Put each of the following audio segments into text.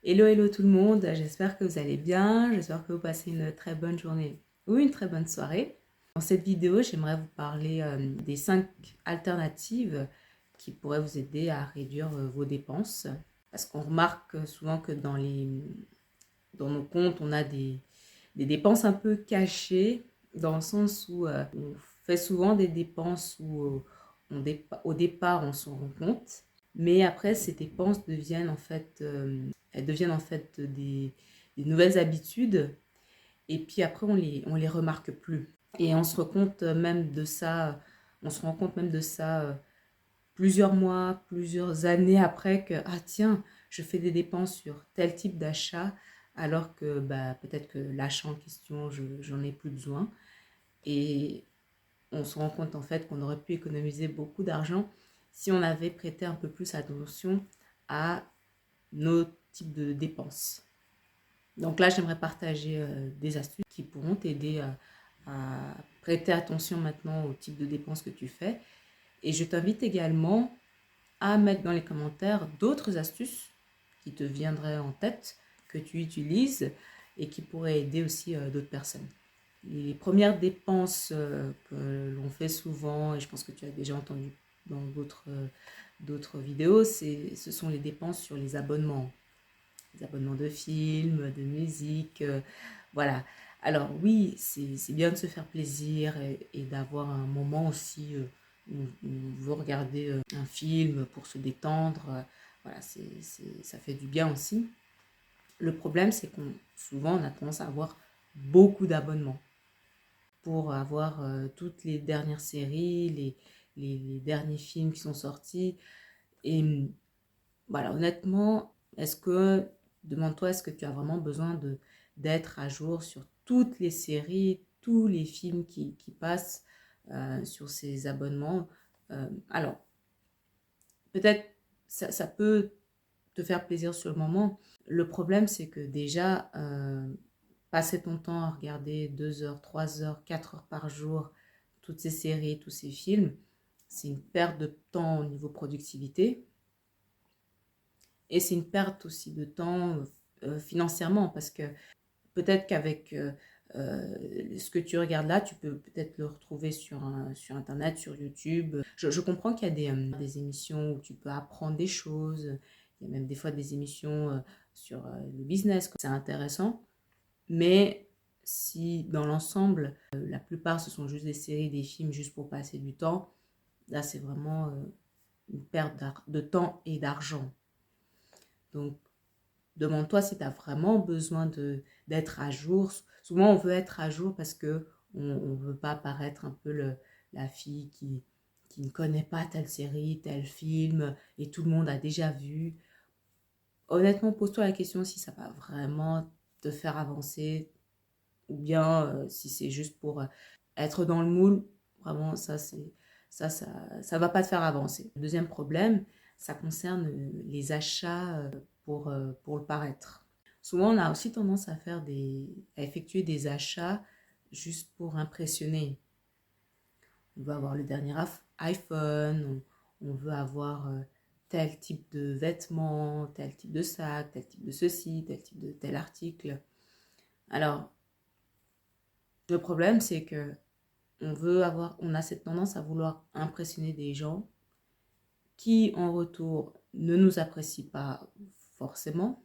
Hello, hello tout le monde, j'espère que vous allez bien, j'espère que vous passez une très bonne journée ou une très bonne soirée. Dans cette vidéo, j'aimerais vous parler des 5 alternatives qui pourraient vous aider à réduire vos dépenses. Parce qu'on remarque souvent que dans nos comptes, on a des dépenses un peu cachées, dans le sens où on fait souvent des dépenses où au départ on s'en rend compte, mais après ces dépenses deviennent elles deviennent en fait des nouvelles habitudes, et puis après on les remarque plus. Et on se rend compte même de ça plusieurs mois, plusieurs années après que, ah tiens, je fais des dépenses sur tel type d'achat, alors que peut-être que l'achat en question, j'en ai plus besoin. Et on se rend compte en fait qu'on aurait pu économiser beaucoup d'argent si on avait prêté un peu plus attention à nos types de dépenses. Donc là, j'aimerais partager des astuces qui pourront t'aider à prêter attention maintenant au type de dépenses que tu fais. Et je t'invite également à mettre dans les commentaires d'autres astuces qui te viendraient en tête, que tu utilises et qui pourraient aider aussi d'autres personnes. Les premières dépenses que l'on fait souvent, et je pense que tu as déjà entendu dans d'autres vidéos, ce sont les dépenses sur les abonnements. Les abonnements de films, de musique, voilà. Alors oui, c'est bien de se faire plaisir et d'avoir un moment aussi où on veut regarder un film pour se détendre. Voilà, ça fait du bien aussi. Le problème, c'est souvent on a tendance à avoir beaucoup d'abonnements pour avoir toutes les dernières séries, les derniers films qui sont sortis. Et voilà, honnêtement, demande-toi, est-ce que tu as vraiment besoin d'être à jour sur toutes les séries, tous les films qui passent sur ces abonnements? Alors, peut-être ça peut te faire plaisir sur le moment. Le problème, c'est que déjà, passer ton temps à regarder 2 heures, 3 heures, 4 heures par jour, toutes ces séries, tous ces films, c'est une perte de temps au niveau productivité. Et c'est une perte aussi de temps financièrement, parce que peut-être qu'avec ce que tu regardes là, tu peux peut-être le retrouver sur Internet, sur YouTube. Je comprends qu'il y a des émissions où tu peux apprendre des choses. Il y a même des fois des émissions sur le business. C'est intéressant. Mais si dans l'ensemble, la plupart ce sont juste des séries, des films, juste pour passer du temps, là c'est vraiment une perte de temps et d'argent. Donc, demande-toi si tu as vraiment besoin d'être à jour. Souvent, on veut être à jour parce que on veut pas paraître un peu la fille qui ne connaît pas telle série, tel film, et tout le monde a déjà vu. Honnêtement, pose-toi la question si ça va vraiment te faire avancer, ou bien si c'est juste pour être dans le moule. Vraiment, ça va pas te faire avancer. Le deuxième problème, ça concerne les achats pour le paraître. Souvent, on a aussi tendance à effectuer des achats juste pour impressionner. On veut avoir le dernier iPhone, on veut avoir tel type de vêtements, tel type de sac, tel type de ceci, tel type de tel article. Alors, le problème, c'est que on a cette tendance à vouloir impressionner des gens qui, en retour, ne nous apprécient pas forcément,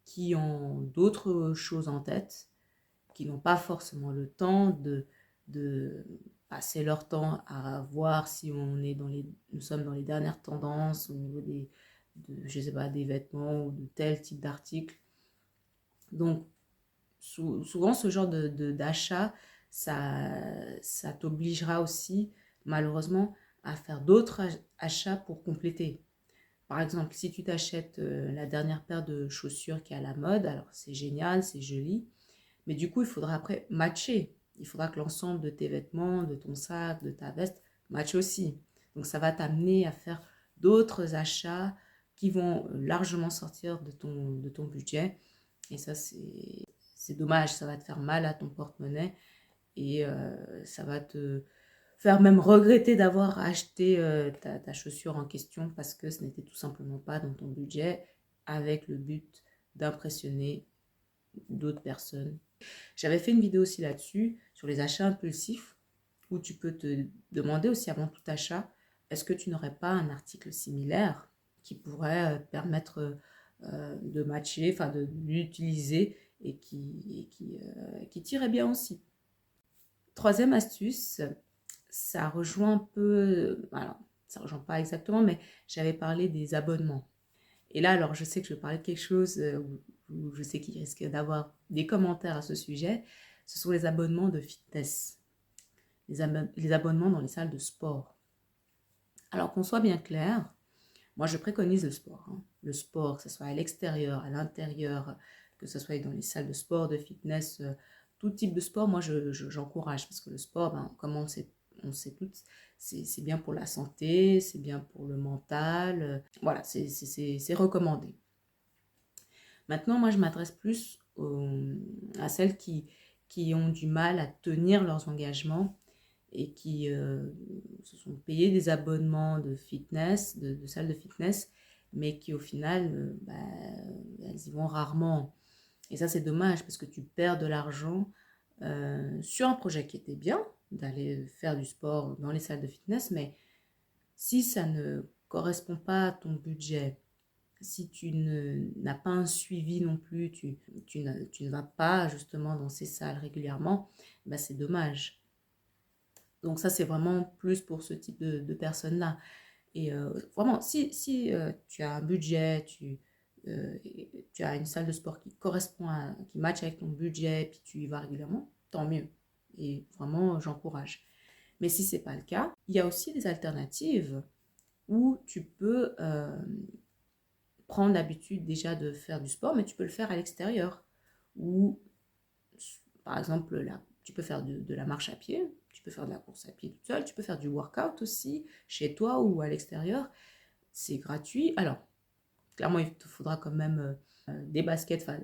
qui ont d'autres choses en tête, qui n'ont pas forcément le temps de passer leur temps à voir si nous sommes dans les dernières tendances au niveau je sais pas, des vêtements ou de tel type d'article. Donc, souvent, ce genre d'achat, ça t'obligera aussi, malheureusement, à faire d'autres achats pour compléter. Par exemple, si tu t'achètes la dernière paire de chaussures qui est à la mode, alors c'est génial, c'est joli, mais du coup, il faudra après matcher. Il faudra que l'ensemble de tes vêtements, de ton sac, de ta veste matche aussi. Donc, ça va t'amener à faire d'autres achats qui vont largement sortir de ton budget. Et ça, c'est dommage, ça va te faire mal à ton porte-monnaie et ça va te faire même regretter d'avoir acheté ta chaussure en question parce que ce n'était tout simplement pas dans ton budget avec le but d'impressionner d'autres personnes. J'avais fait une vidéo aussi là-dessus, sur les achats impulsifs, où tu peux te demander aussi avant tout achat, est-ce que tu n'aurais pas un article similaire qui pourrait permettre de matcher, enfin de l'utiliser et qui tirait bien aussi. Troisième astuce, ça rejoint un peu, alors ça rejoint pas exactement, mais j'avais parlé des abonnements. Et là, alors je sais que je vais parler de quelque chose où je sais qu'il risque d'avoir des commentaires à ce sujet, ce sont les abonnements de fitness, les abonnements dans les salles de sport. Alors qu'on soit bien clair, moi je préconise le sport. Hein. Le sport, que ce soit à l'extérieur, à l'intérieur, que ce soit dans les salles de sport, de fitness, tout type de sport, moi j'encourage parce que le sport, ben, comme on sait tous, c'est bien pour la santé, c'est bien pour le mental, voilà, c'est recommandé. Maintenant, moi je m'adresse plus à celles qui ont du mal à tenir leurs engagements et qui se sont payés des abonnements de fitness, de salles de fitness, mais qui au final, elles y vont rarement. Et ça, c'est dommage parce que tu perds de l'argent sur un projet qui était bien, d'aller faire du sport dans les salles de fitness, mais si ça ne correspond pas à ton budget, si tu n'as pas un suivi non plus, tu ne vas pas justement dans ces salles régulièrement, bah c'est dommage. Donc ça, c'est vraiment plus pour ce type de personnes-là. Et vraiment, si tu as un budget, tu as une salle de sport qui correspond qui matche avec ton budget, puis tu y vas régulièrement, tant mieux. Et vraiment, j'encourage. Mais si ce n'est pas le cas, il y a aussi des alternatives où tu peux prendre l'habitude déjà de faire du sport, mais tu peux le faire à l'extérieur. Ou, par exemple, là, tu peux faire de la marche à pied, tu peux faire de la course à pied toute seule, tu peux faire du workout aussi, chez toi ou à l'extérieur. C'est gratuit. Alors, clairement, il te faudra quand même des baskets, enfin,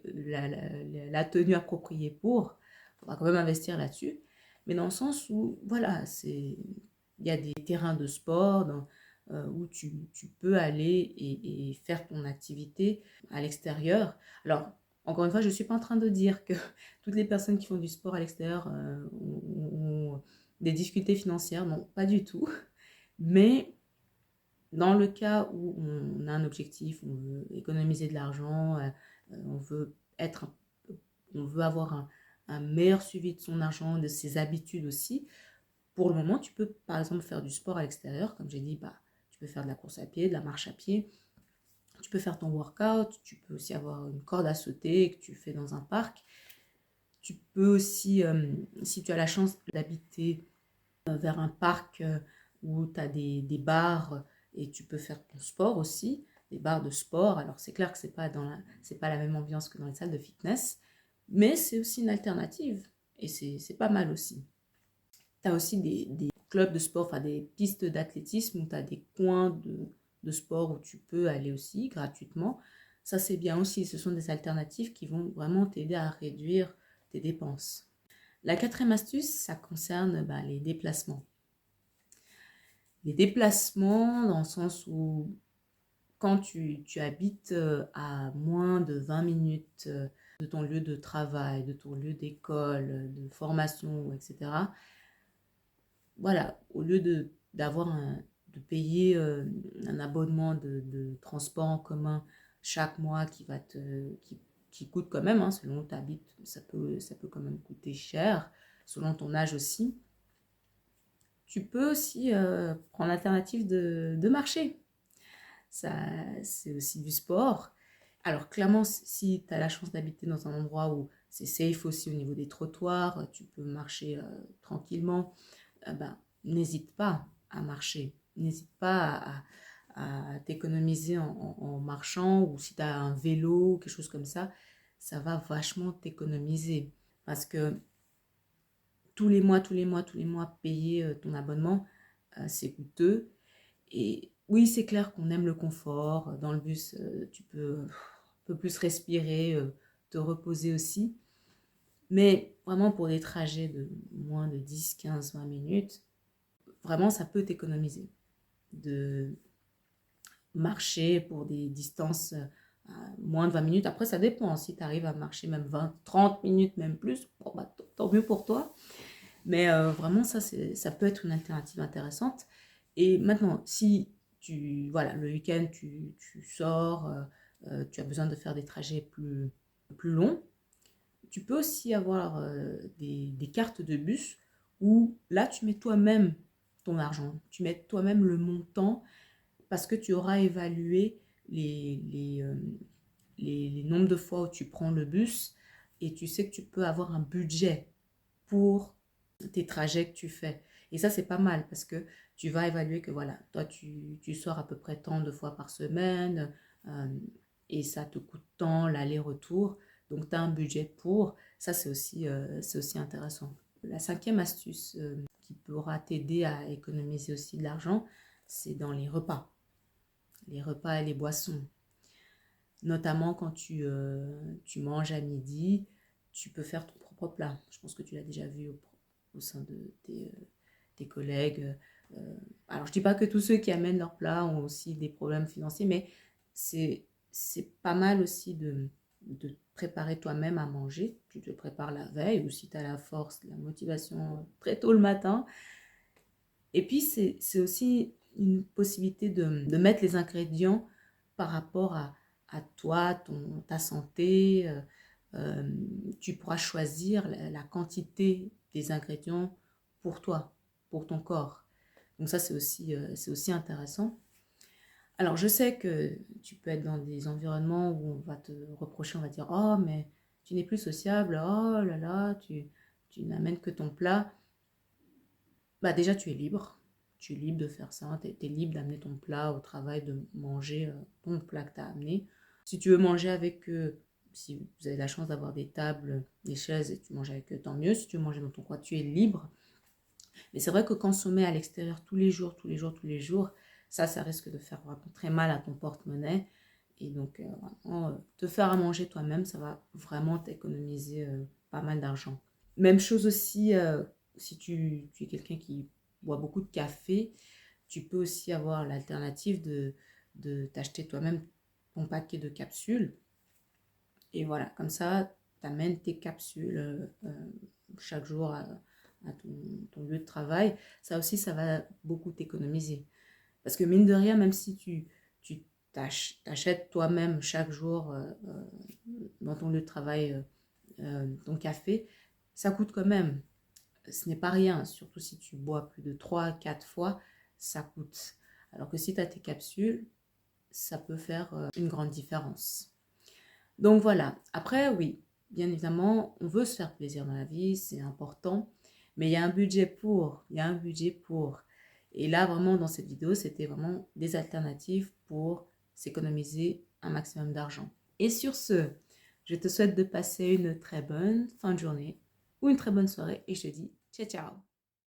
la tenue appropriée pour. Il faudra quand même investir là-dessus. Mais dans le sens où, voilà, il y a des terrains de sport où tu peux aller et faire ton activité à l'extérieur. Alors, encore une fois, je ne suis pas en train de dire que toutes les personnes qui font du sport à l'extérieur ont des difficultés financières. Non, pas du tout. Mais dans le cas où on a un objectif, on veut économiser de l'argent, on veut on veut avoir un meilleur suivi de son argent, de ses habitudes aussi, pour le moment, tu peux par exemple faire du sport à l'extérieur. Comme j'ai dit, tu peux faire de la course à pied, de la marche à pied, tu peux faire ton workout, tu peux aussi avoir une corde à sauter que tu fais dans un parc. Tu peux aussi, si tu as la chance d'habiter vers un parc où tu as des bars et tu peux faire ton sport aussi, des bars de sport. Alors c'est clair que c'est pas la même ambiance que dans les salles de fitness, mais c'est aussi une alternative et c'est pas mal aussi. Tu as aussi des clubs de sport, enfin des pistes d'athlétisme où tu as des coins de sport où tu peux aller aussi gratuitement. Ça c'est bien aussi, ce sont des alternatives qui vont vraiment t'aider à réduire tes dépenses. La quatrième astuce, ça concerne les déplacements. Les déplacements dans le sens où quand tu habites à moins de 20 minutes de ton lieu de travail, de ton lieu d'école, de formation, etc., voilà, au lieu de payer un abonnement de transport en commun chaque mois qui coûte quand même, hein, selon où tu habites, ça peut quand même coûter cher, selon ton âge aussi. Tu peux aussi prendre l'alternative de marcher. Ça, c'est aussi du sport. Alors clairement, si tu as la chance d'habiter dans un endroit où c'est safe aussi au niveau des trottoirs, tu peux marcher tranquillement, n'hésite pas à marcher. N'hésite pas à t'économiser en marchant, ou si tu as un vélo, quelque chose comme ça va vachement t'économiser. Parce que tous les mois, payer ton abonnement, c'est coûteux. Et oui, c'est clair qu'on aime le confort. Dans le bus, tu peux un peu plus respirer, te reposer aussi. Mais vraiment pour des trajets de moins de 10, 15, 20 minutes, vraiment ça peut t'économiser. marcher pour des distances à moins de 20 minutes. Après, ça dépend. Si tu arrives à marcher même 20, 30 minutes, même plus, bon, bah, tant mieux pour toi. Mais vraiment, ça peut être une alternative intéressante. Et maintenant, si voilà, le week-end, tu sors, tu as besoin de faire des trajets plus longs, tu peux aussi avoir des cartes de bus où là, tu mets toi-même ton argent, tu mets toi-même le montant parce que tu auras évalué les nombres de fois où tu prends le bus et tu sais que tu peux avoir un budget pour tes trajets que tu fais. Et ça, c'est pas mal parce que tu vas évaluer que voilà, toi, tu sors à peu près tant de fois par semaine et ça te coûte tant l'aller-retour. Donc, tu as un budget pour. Ça, c'est aussi intéressant. La cinquième astuce qui pourra t'aider à économiser aussi de l'argent, c'est dans les repas. Les repas et les boissons. Notamment quand tu manges à midi, tu peux faire ton propre plat. Je pense que tu l'as déjà vu au sein de tes collègues. Alors, je ne dis pas que tous ceux qui amènent leur plat ont aussi des problèmes financiers, mais c'est pas mal aussi de préparer toi-même à manger. Tu te prépares la veille ou si tu as la force, la motivation très tôt le matin. Et puis, c'est aussi une possibilité de mettre les ingrédients par rapport à toi, ta santé. Tu pourras choisir la quantité des ingrédients pour toi, pour ton corps. Donc ça, c'est aussi intéressant. Alors, je sais que tu peux être dans des environnements où on va te reprocher, on va dire, oh, mais tu n'es plus sociable, oh là là, tu n'amènes que ton plat. Bah déjà, tu es libre. Tu es libre de faire ça. Tu es libre d'amener ton plat au travail, de manger ton plat que tu as amené. Si tu veux manger avec eux, si vous avez la chance d'avoir des tables, des chaises et tu manges avec eux, tant mieux. Si tu veux manger dans ton coin, tu es libre. Mais c'est vrai que consommer à l'extérieur tous les jours, tous les jours, tous les jours, ça risque de faire vraiment très mal à ton porte-monnaie. Et donc, vraiment, te faire à manger toi-même, ça va vraiment t'économiser pas mal d'argent. Même chose aussi, si tu es quelqu'un qui boit beaucoup de café, tu peux aussi avoir l'alternative de t'acheter toi-même ton paquet de capsules. Et voilà, comme ça, tu amènes tes capsules chaque jour à ton lieu de travail. Ça aussi, ça va beaucoup t'économiser. Parce que mine de rien, même si tu t'achètes toi-même chaque jour dans ton lieu de travail ton café, ça coûte quand même. Ce n'est pas rien, surtout si tu bois plus de 3 4 fois, ça coûte. Alors que si tu as tes capsules, ça peut faire une grande différence. Donc voilà, après oui, bien évidemment, on veut se faire plaisir dans la vie, c'est important, mais il y a un budget pour, il y a un budget pour. Et là, vraiment, dans cette vidéo, c'était vraiment des alternatives pour s'économiser un maximum d'argent. Et sur ce, je te souhaite de passer une très bonne fin de journée ou une très bonne soirée et je te dis ciao ciao.